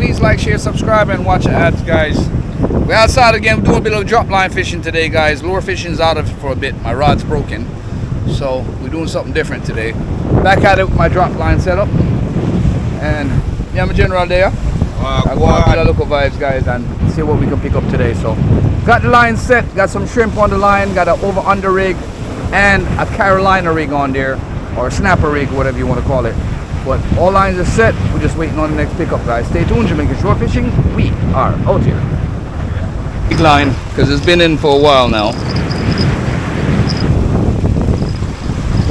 please like, share, subscribe, and watch the ads, guys. We're outside again. We're doing a bit of drop line fishing today, guys. Lure fishing's out of it for a bit. My rod's broken, so we're doing something different today. Back at it with my drop line setup, and yeah, I'm a general there. I go out to the local vibes, guys, and see what we can pick up today. So, got the line set. Got some shrimp on the line. Got an over/under rig and a Carolina rig on there, or a snapper rig, whatever you want to call it. But all lines are set. We're just waiting on the next pickup, guys. Stay tuned, Jamaican shore fishing. We are out here. Big line, because it's been in for a while now.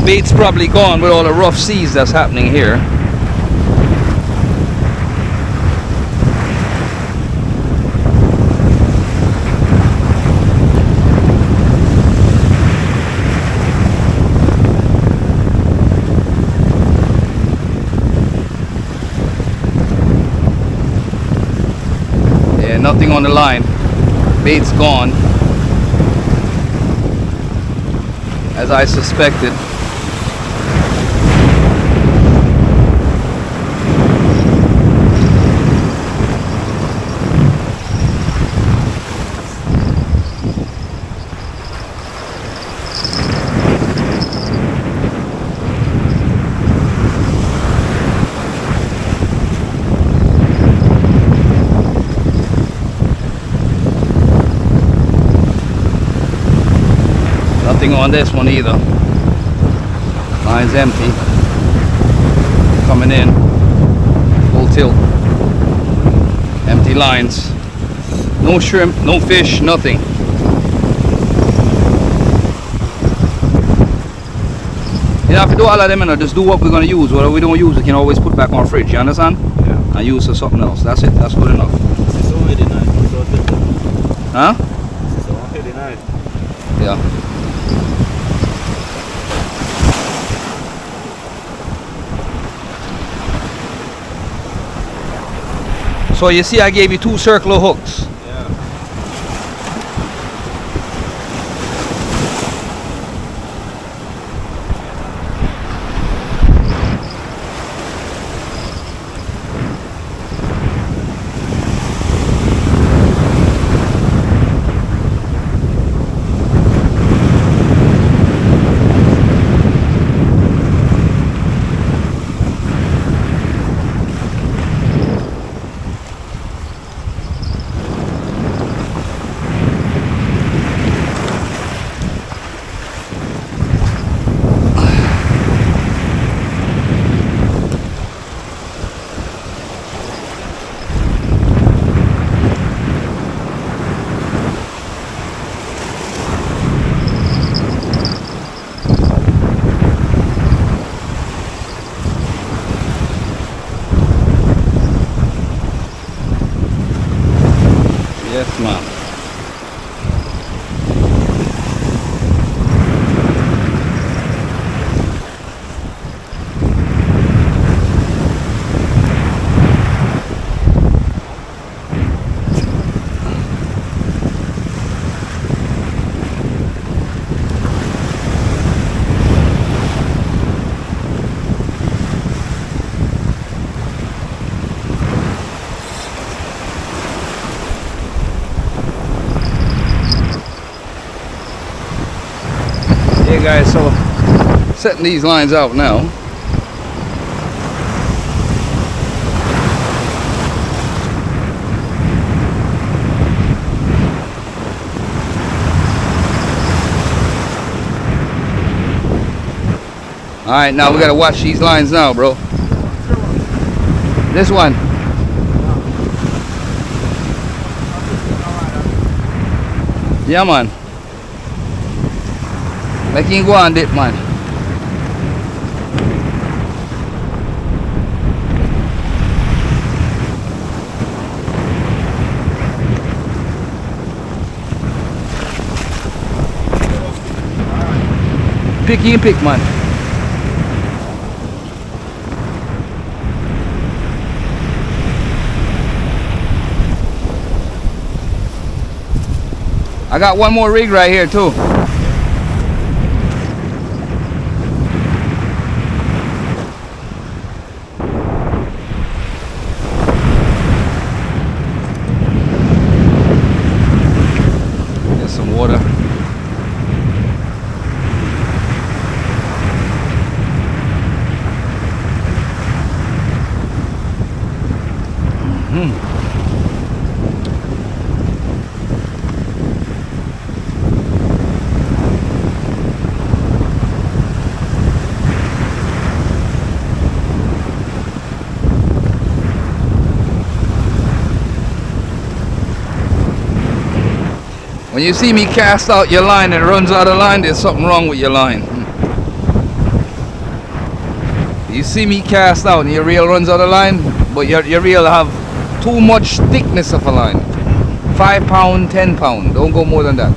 Bait's probably gone with all the rough seas that's happening here. Nothing on the line. Bait's gone, as I suspected. Nothing on this one either. Line's empty. Coming in. Full tilt. Empty lines. No shrimp, no fish, nothing. You don't have to do all of them, you know, just do what we're going to use. Whatever we don't use, we can always put back on our fridge, you understand? Yeah. And use for something else. That's it, that's good enough. It's already nice. Huh? It's already nice. Yeah. So you see I gave you 2 circular hooks. Yeah. Yes, ma'am. Okay guys, so setting these lines out now. Alright, now we gotta watch these lines now, bro. This one. Yeah, man. Make him go on it, man. Pick him, pick, man. I got one more rig right here too. When you see me cast out your line and it runs out of line, there's something wrong with your line. You see me cast out and your reel runs out of line, but your reel have too much thickness of a line. 5 pound, 10 pound, don't go more than that.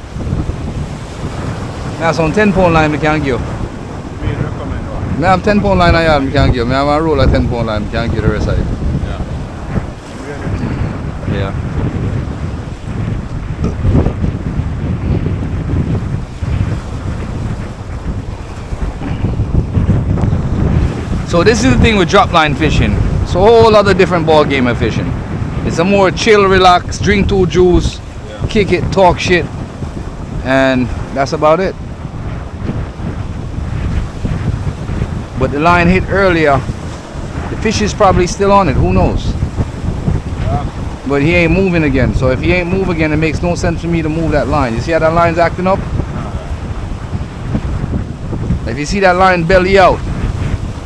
Now some 10 pound line we can give. I have 10 pound line I can give. I have a roll of 10 pound line, I can give the rest of it. Yeah. So this is the thing with drop line fishing. It's a whole other different ball game of fishing. It's a more chill, relax, drink 2 juice, kick it, talk shit, and that's about it. But the line hit earlier. The fish is probably still on it. Who knows? But he ain't moving again. So if he ain't move again, it makes no sense for me to move that line. You see how that line's acting up? If you see that line belly out,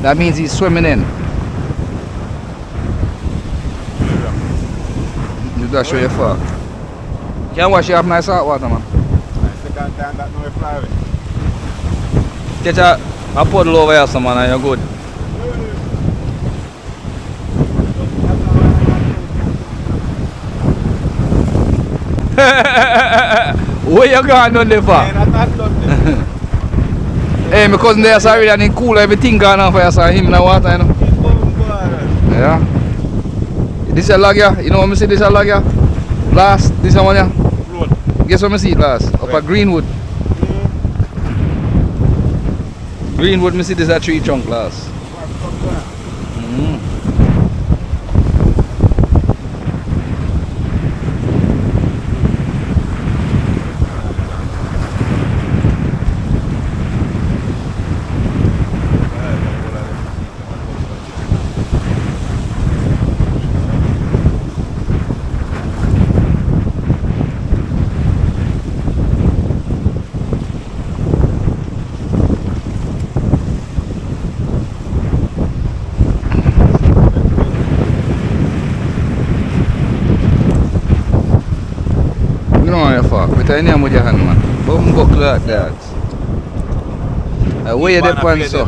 that means he's swimming in. You gotta show your fuck. Can't wash you up nice hot water, man. Catch a puddle over here, some man, and you're good. Where you going on there for? Hey, my cousin there sorry and he cool everything gone on for you, so him in the water, you know. Yeah. This is a log here, you know what I see this is a log here? Last, this one here. Guess what I see it last? Up at Greenwood. Greenwood, I see this a tree trunk last. Tanya mo dyan man. Bumbok like that. Where you dip on so?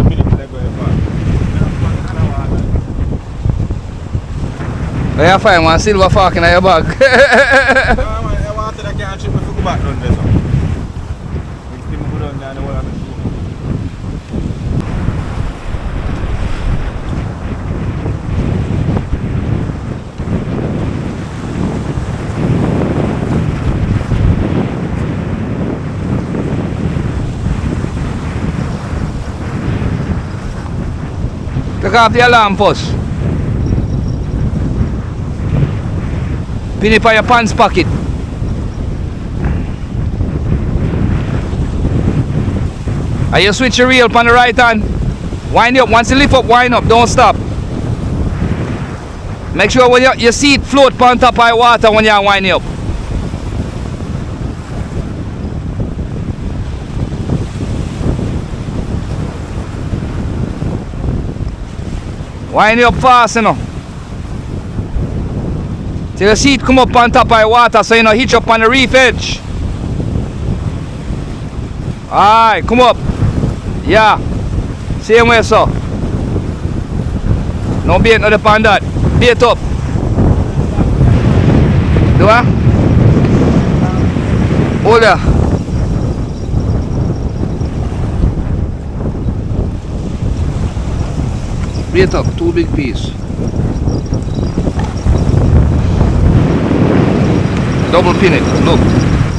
I have find one silver fork in your bag. I wanted to catch him if we go back down there. We still go down there and all of it. Take off the alarm first. Pin it by your pants pocket. And you switch your reel on the right hand. Wind up. Once you lift up, wind up. Don't stop. Make sure when your seat float on top of the water when you're winding up. Wind it up fast, you know. Till the seat come up on top of the water so you know hitch up on the reef edge. Alright, come up. Yeah. Same way, so. No bait, not upon that. Bait up. Do I? Hold there. Bait up, 2 big piece. Double pin it. Look,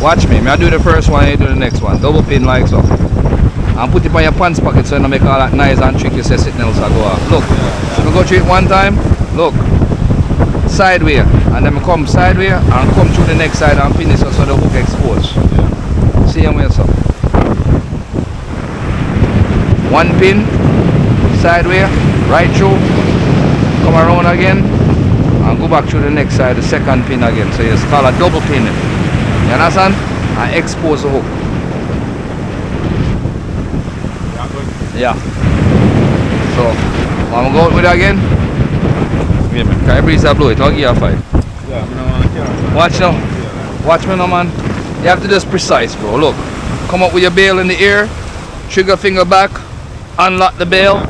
watch me. I do the first one, you do the next one. Double pin like so. And put it on your pants pocket so you don't make all that nice and tricky say sitting else I go off. Look, so I go through it one time. Look, sideways, and then I come sideways and come through the next side and pin it so the hook exposed. Same way so. One pin, sideways, right through, come around again, and go back through the next side, the second pin again. So you call a double pin. You understand? And expose the hook. Yeah. So, I'm going to go out with it again. Yeah, can I breeze that blow it? I'll give you a 5. Yeah, I want to Watch now. Watch me now, man. You have to just precise, bro. Look, come up with your bail in the air, trigger finger back, unlock the bail.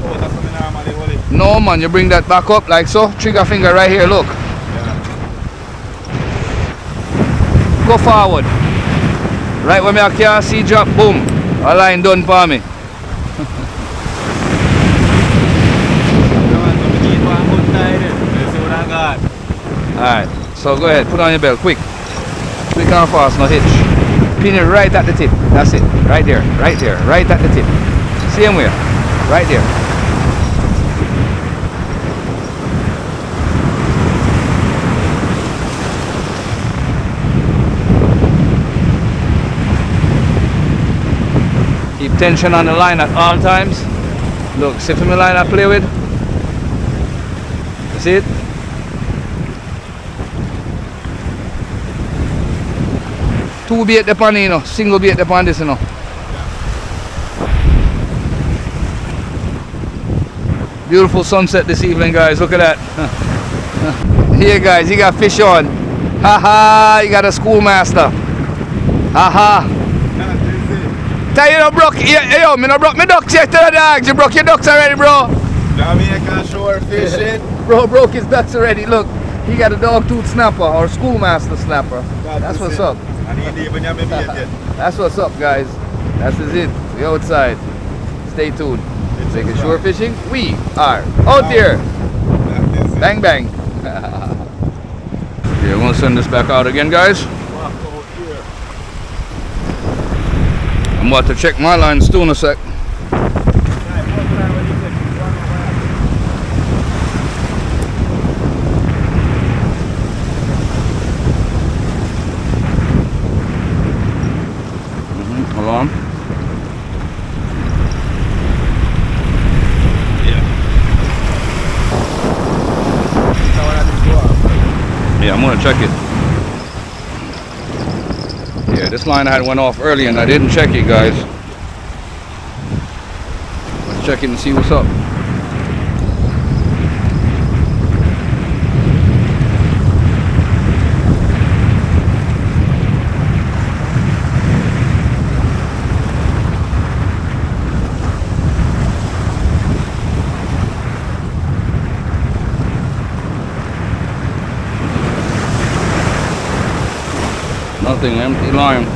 No man, you bring that back up like so. Trigger finger right here, look. Go forward. Right when I can't see drop, boom. A line done for me. Alright, so go ahead, put on your belt, quick. Quick and fast, no hitch. Pin it right at the tip. That's it. Right there, right at the tip. Same way. Right there. Keep tension on the line at all times. Look, see from the line I play with. You see it? Two bait the pan, you know. Single bait the pan this, you know. Beautiful sunset this evening, guys. Look at that. Here, guys, you got fish on. Haha, you got a schoolmaster. Haha. Tell you no broke, yo, me no broke my ducks yet to the dogs. You broke your ducks already, bro. Jamaican shore fishing. Bro broke his ducks already. Look, he got a dog tooth snapper or schoolmaster snapper. That's what's up. That's what's up, guys. That's it. We outside. Stay tuned. Making shore fishing. We are out here. Bang bang. Yeah, I'm gonna send this back out again, guys. I'm about to check my lines too in a sec. Hold on. Yeah, I'm gonna check it. Yeah, this line I had went off early and I didn't check it, guys. Let's check it and see what's up. Nothing, empty line.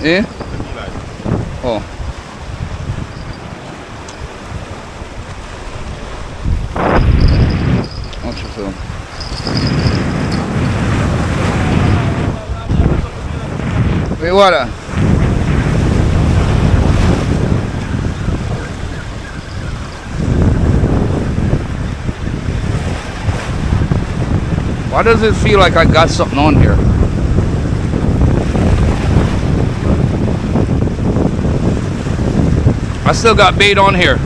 Eh? Oh. Watch yourself. Wait, what? Why does it feel like I got something on here? I still got bait on here.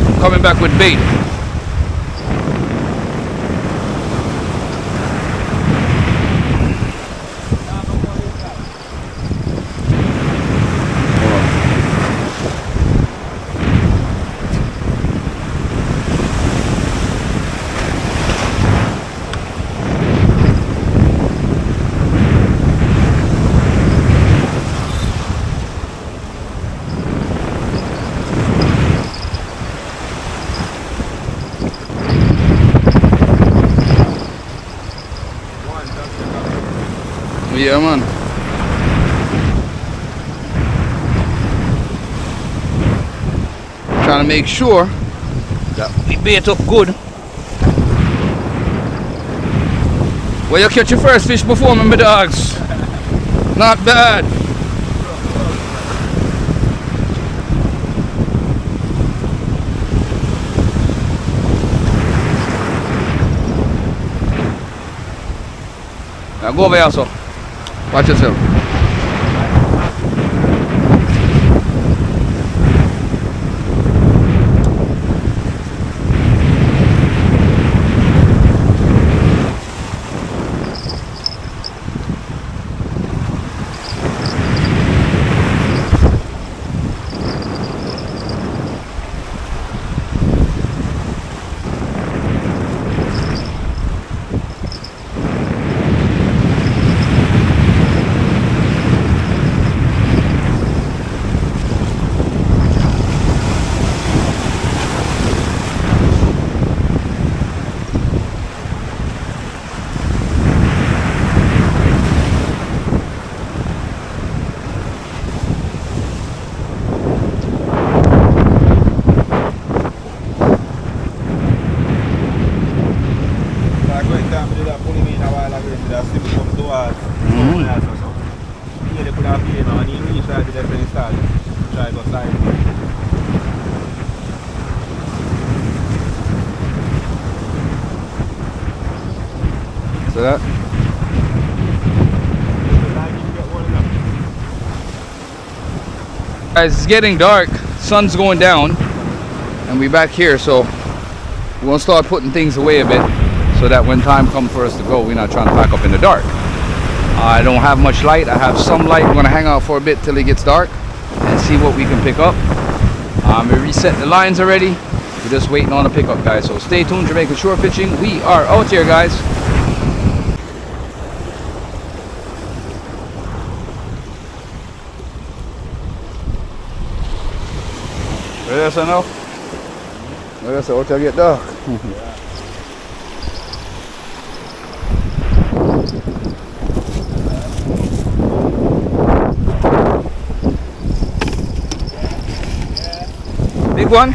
I'm coming back with bait. Yeah, man. Trying to make sure that we bait up good. Well, you catch your first fish before me, my dogs. Not bad. Now go over here, so. Watch yourself. So that. Guys, it's getting dark. Sun's going down, and we back here. So we're gonna start putting things away a bit, so that when time comes for us to go, we're not trying to pack up in the dark. I don't have much light. I have some light. We're gonna hang out for a bit till it gets dark and see what we can pick up. We reset the lines already. We're just waiting on the pickup, guys. So stay tuned, Jamaican Shore Fishing. We are out here, guys. Where is it now? Where is it? Out here get dark. Big one?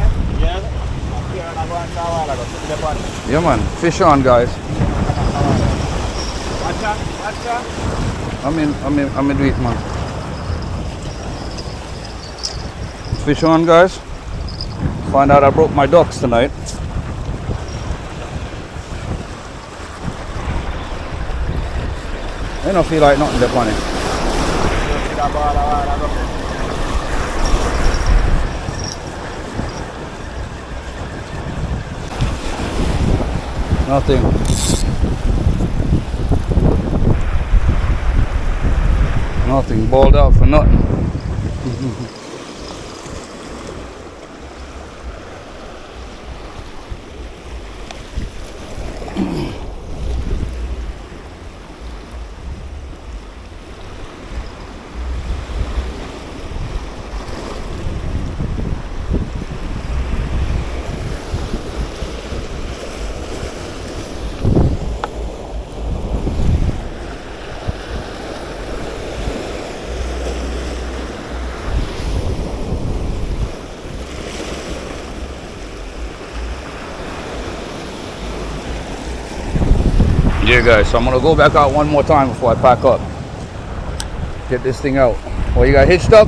Yeah, man. Fish on, guys. I'm in do it, man. Fish on, guys. Find out I broke my ducks tonight. I don't feel like nothing there funny. Nothing. Nothing. Balled out for nothing. Yeah, guys, so I'm gonna go back out one more time before I pack up. Get this thing out. Oh, you got hitched up?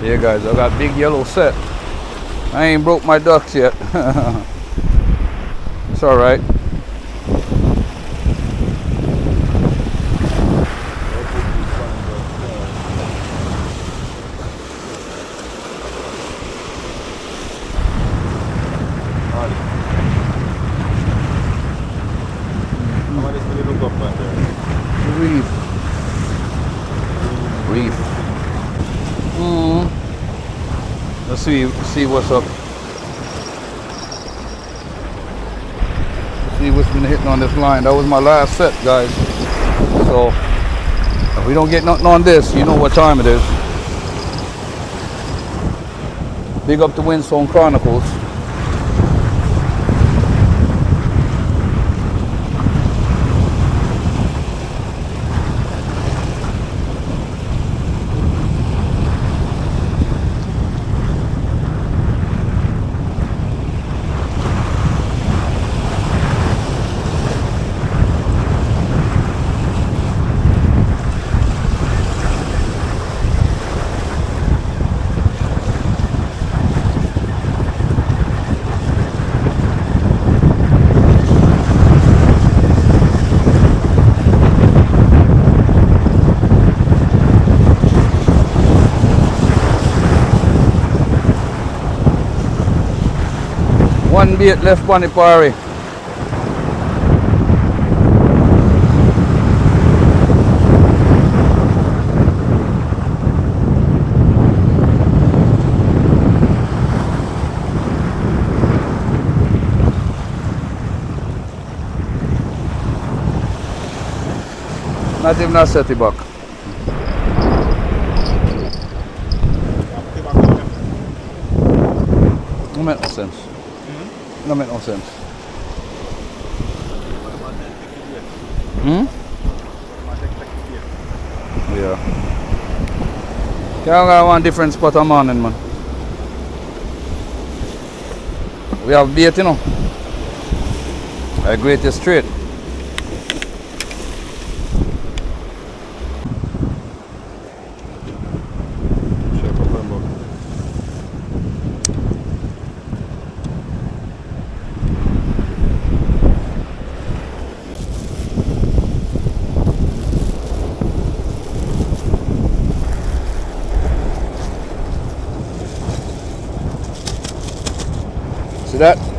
Yeah, guys, I got big yellow set. I ain't broke my ducks yet. It's all right. Reef. Reef. Let's see what's up. See what's been hitting on this line. That was my last set, guys. So if we don't get nothing on this, you know what time it is. Big up to Windstone Chronicles. One bait left on the party. Not even a set back. No make no sense. No make no sense. Yeah. Can't go one different spot a morning, man. We have bait, you know. A greatest trade. Check up and back. See that?